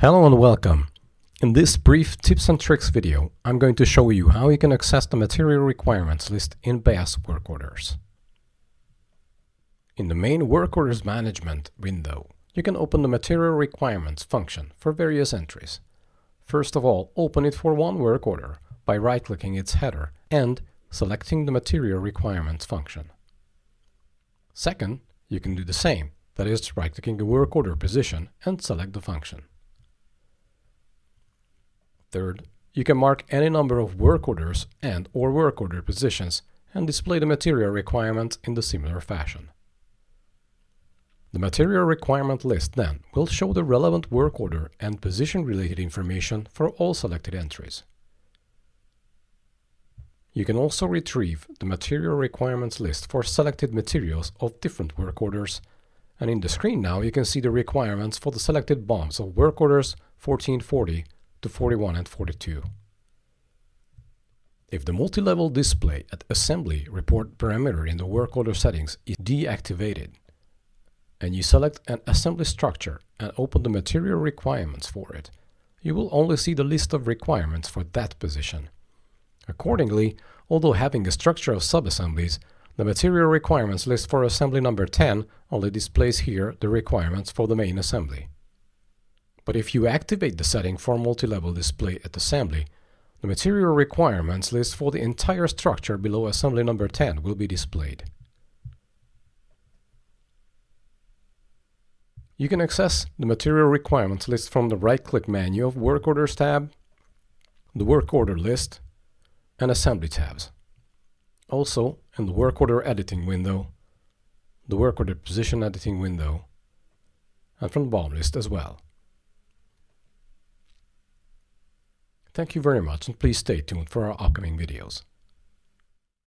Hello and welcome. In this brief tips and tricks video, I'm going to show you how you can access the material requirements list in Beas work orders. In the main work orders management window, you can open the material requirements function for various entries. First of all, open it for one work order by right-clicking its header and selecting the material requirements function. Second, you can do the same, that is, right-clicking the work order position and select the function. Third, you can mark any number of work orders and/or work order positions and display the material requirements in the similar fashion. The material requirement list then will show the relevant work order and position-related information for all selected entries. You can also retrieve the material requirements list for selected materials of different work orders, and in the screen now you can see the requirements for the selected BOMs of work orders 1440 to 41 and 42. If the multi-level display at assembly report parameter in the work order settings is deactivated, and you select an assembly structure and open the material requirements for it, you will only see the list of requirements for that position. Accordingly, although having a structure of sub-assemblies, the material requirements list for assembly number 10 only displays here the requirements for the main assembly. But if you activate the setting for multi-level display at assembly, the material requirements list for the entire structure below assembly number 10 will be displayed. You can access the material requirements list from the right-click menu of Work Orders tab, the Work Order list, and Assembly tabs. Also, in the Work Order editing window, the Work Order position editing window, and from the BOM list as well. Thank you very much, and please stay tuned for our upcoming videos.